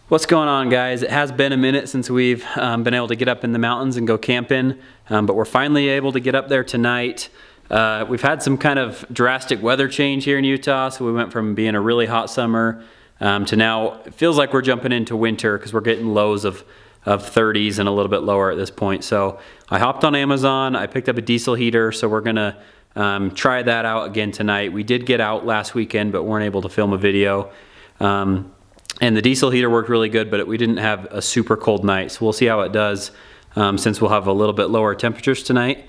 What's going on, guys? It has been a minute since we've been able to get up in the mountains and go camping, but we're finally able to get up there tonight. We've had some kind of drastic weather change here in Utah, so we went from being a really hot summer to now it feels like we're jumping into winter because we're getting lows of 30s and a little bit lower at this point. So I hopped on Amazon, I picked up a diesel heater, so we're gonna try that out again tonight. We did get out last weekend, but weren't able to film a video. And the diesel heater worked really good, but we didn't have a super cold night. So we'll see how it does since we'll have a little bit lower temperatures tonight.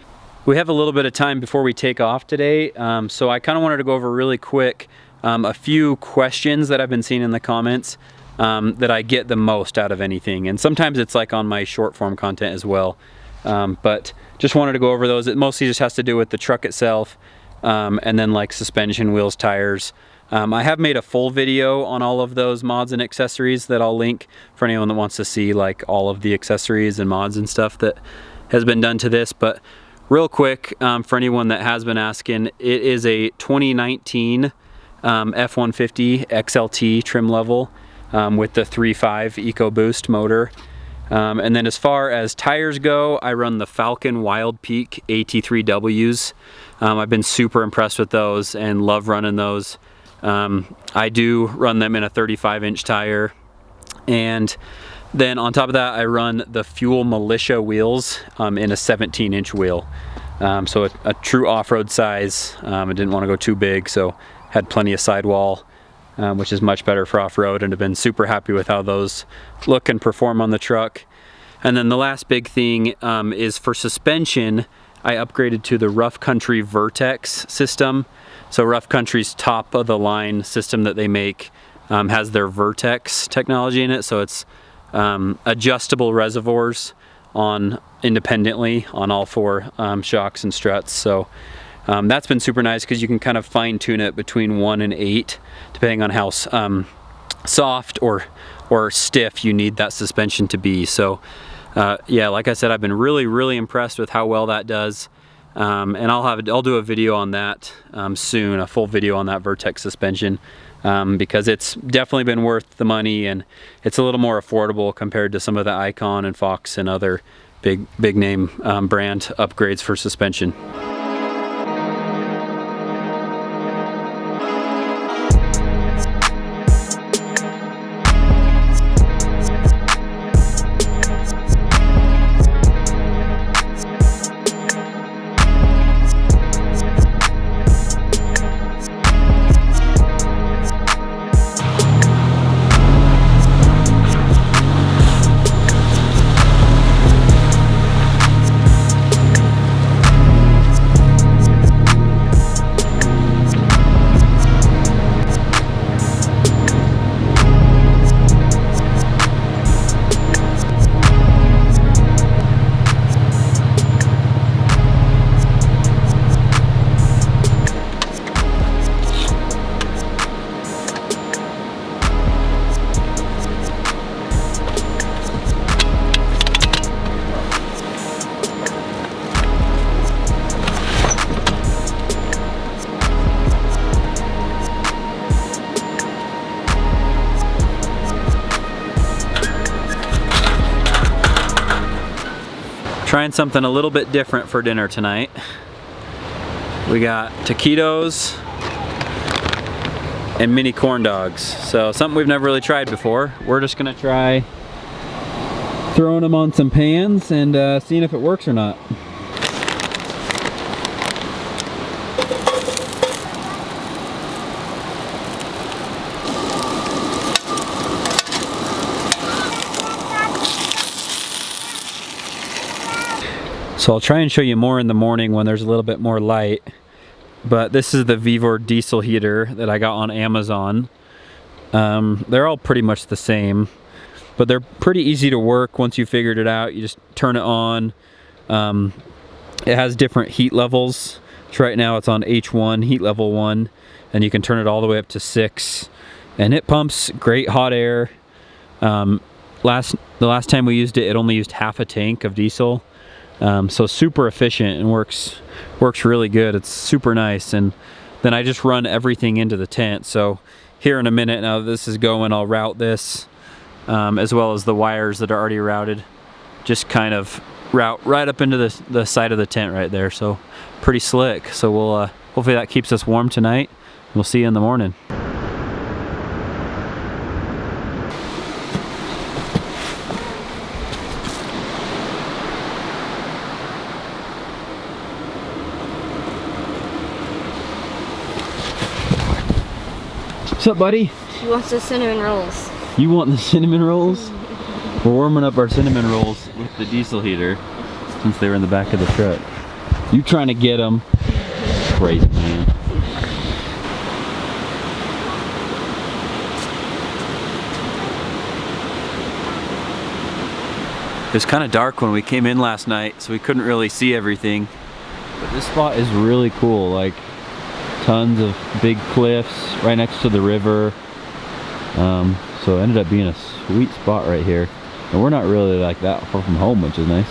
We have a little bit of time before we take off today. So I kind of wanted to go over really quick a few questions that I've been seeing in the comments that I get the most out of anything. And sometimes it's like on my short form content as well. But just wanted to go over those. It mostly just has to do with the truck itself and then like suspension, wheels, tires. I have made a full video on all of those mods and accessories that I'll link for anyone that wants to see like all of the accessories and mods and stuff that has been done to this. But real quick, for anyone that has been asking, it is a 2019 F-150 XLT trim level with the 3.5 EcoBoost motor. And then as far as tires go, I run the Falcon Wild Peak AT3Ws. I've been super impressed with those and love running those. I do run them in a 35-inch tire, and then on top of that I run the Fuel Militia wheels in a 17-inch wheel, so a true off-road size. I didn't want to go too big, so had plenty of sidewall, which is much better for off-road, and have been super happy with how those look and perform on the truck. And then the last big thing is for suspension. I upgraded to the Rough Country Vertex system. So Rough Country's top of the line system that they make has their Vertex technology in it. So it's adjustable reservoirs on independently on all four shocks and struts. So that's been super nice because you can kind of fine tune it between 1 and 8 depending on how soft or stiff you need that suspension to be. So yeah, like I said, I've been really impressed with how well that does. And I'll do a video on that soon, a full video on that Vertex suspension, because it's definitely been worth the money and it's a little more affordable compared to some of the Icon and Fox and other big name brand upgrades for suspension. Trying something a little bit different for dinner tonight. We got taquitos and mini corn dogs. So something we've never really tried before. We're just gonna try throwing them on some pans and seeing if it works or not. So I'll try and show you more in the morning when there's a little bit more light. But this is the Vevor diesel heater that I got on Amazon. They're all pretty much the same, but they're pretty easy to work once you figured it out. You just turn it on. It has different heat levels. So right now it's on H1, heat level 1, and you can turn it all the way up to 6. And it pumps great hot air. The last time we used it, it only used half a tank of diesel. So super efficient and works really good. It's super nice. And then I just run everything into the tent. So here in a minute, now this is going, I'll route this as well as the wires that are already routed, just kind of route right up into the side of the tent right there. So pretty slick. So we'll hopefully that keeps us warm tonight. We'll see you in the morning. What's up, buddy? He wants the cinnamon rolls. You want the cinnamon rolls? We're warming up our cinnamon rolls with the diesel heater since they were in the back of the truck. You trying to get them? Crazy, man. It was kind of dark when we came in last night, so we couldn't really see everything. But this spot is really cool. Like, tons of big cliffs right next to the river. So it ended up being a sweet spot right here. And we're not really like that far from home, which is nice.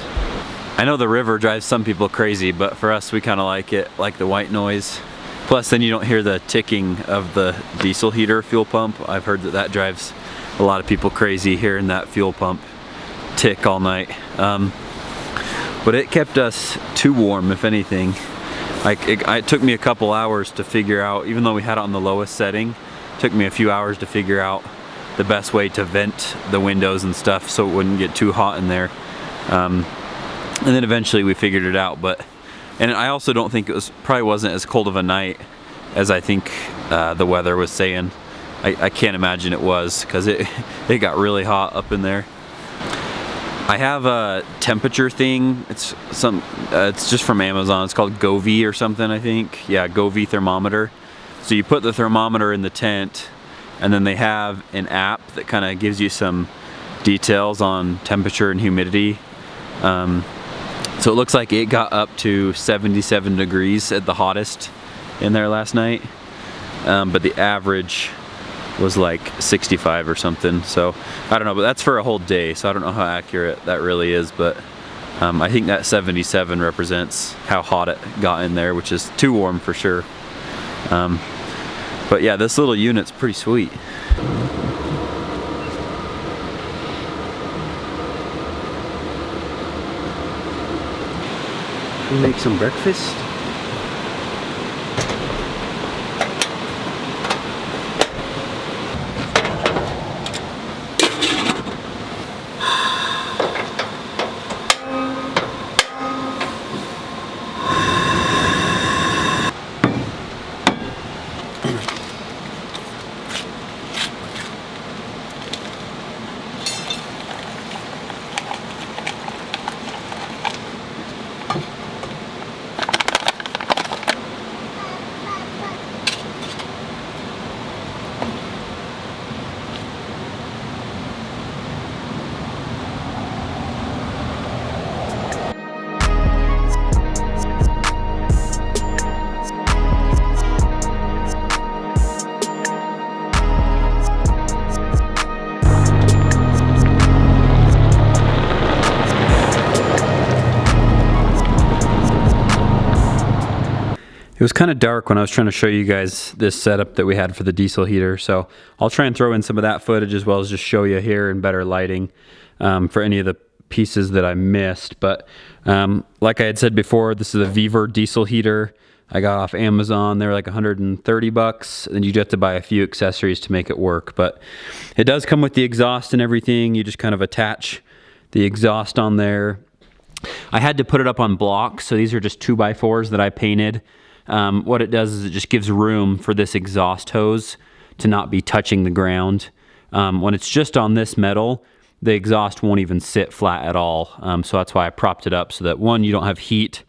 I know the river drives some people crazy, but for us, we kind of like it, like the white noise. Plus, then you don't hear the ticking of the diesel heater fuel pump. I've heard that that drives a lot of people crazy, hearing that fuel pump tick all night. But it kept us too warm, if anything. Like it took me a couple hours to figure out, even though we had it on the lowest setting, it took me a few hours to figure out the best way to vent the windows and stuff so it wouldn't get too hot in there. And then eventually we figured it out. And I also don't think probably wasn't as cold of a night as I think the weather was saying. I can't imagine it was, because it got really hot up in there. I have a temperature thing. It's just from Amazon. It's called Govee or something, I think. Yeah, Govee thermometer. So you put the thermometer in the tent, and then they have an app that kind of gives you some details on temperature and humidity. So it looks like it got up to 77 degrees at the hottest in there last night. But the average was like 65 or something. So I don't know, but that's for a whole day, so I don't know how accurate that really is, but I think that 77 represents how hot it got in there, which is too warm for sure. But yeah, this little unit's pretty sweet. We make some breakfast. It was kind of dark when I was trying to show you guys this setup that we had for the diesel heater, so I'll try and throw in some of that footage as well as just show you here in better lighting for any of the pieces that I missed. But like I had said before, this is a Vevor diesel heater I got off Amazon. They were like 130 bucks, and you just have to buy a few accessories to make it work. But it does come with the exhaust and everything. You just kind of attach the exhaust on there. I had to put it up on blocks, so these are just 2x4s that I painted. What it does is it just gives room for this exhaust hose to not be touching the ground. When it's just on this metal, the exhaust won't even sit flat at all. So that's why I propped it up, so that one, you don't have heat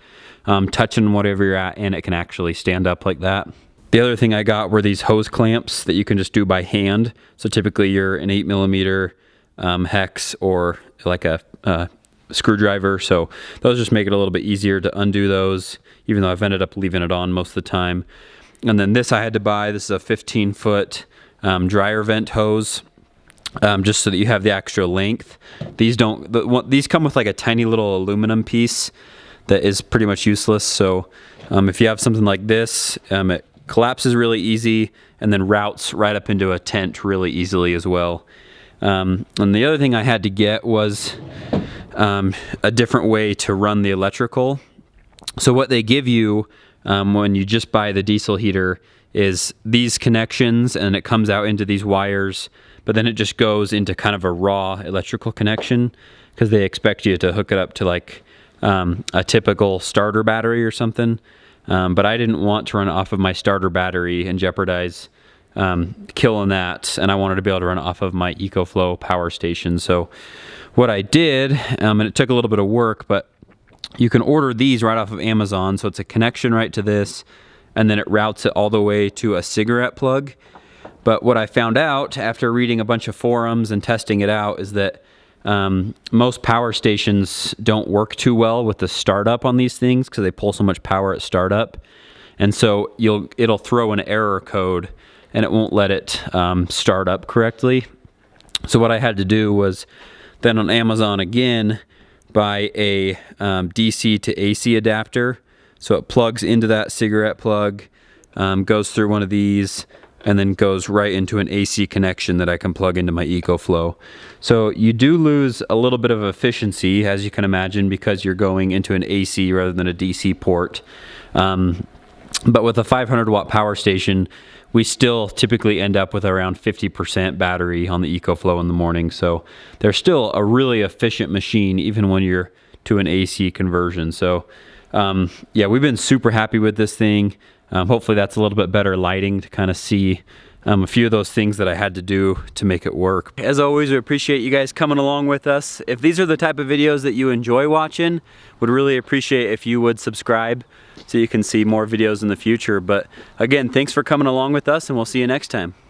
touching whatever you're at, and it can actually stand up like that. The other thing I got were these hose clamps that you can just do by hand. So typically you're an 8mm hex or like a screwdriver, so those just make it a little bit easier to undo those, even though I've ended up leaving it on most of the time. And then this I had to buy. This is a 15-foot dryer vent hose, just so that you have the extra length. These come with like a tiny little aluminum piece that is pretty much useless. So if you have something like this, it collapses really easy and then routes right up into a tent really easily as well. And the other thing I had to get was a different way to run the electrical. So what they give you when you just buy the diesel heater is these connections, and it comes out into these wires, but then it just goes into kind of a raw electrical connection because they expect you to hook it up to like a typical starter battery or something. But I didn't want to run it off of my starter battery and jeopardize killing that, and I wanted to be able to run it off of my EcoFlow power station. So what I did, and it took a little bit of work, but you can order these right off of Amazon. So it's a connection right to this, and then it routes it all the way to a cigarette plug. But what I found out after reading a bunch of forums and testing it out is that most power stations don't work too well with the startup on these things because they pull so much power at startup. And so it'll throw an error code and it won't let it start up correctly. So what I had to do was then on Amazon again buy a DC to AC adapter. So it plugs into that cigarette plug, goes through one of these, and then goes right into an AC connection that I can plug into my EcoFlow. So you do lose a little bit of efficiency, as you can imagine, because you're going into an AC rather than a DC port. But with a 500 watt power station, we still typically end up with around 50% battery on the EcoFlow in the morning. So they're still a really efficient machine, even when you're to an AC conversion. So yeah, we've been super happy with this thing. Hopefully that's a little bit better lighting to kind of see a few of those things that I had to do to make it work. As always, we appreciate you guys coming along with us. If these are the type of videos that you enjoy watching, would really appreciate if you would subscribe so you can see more videos in the future. But again, thanks for coming along with us, and we'll see you next time.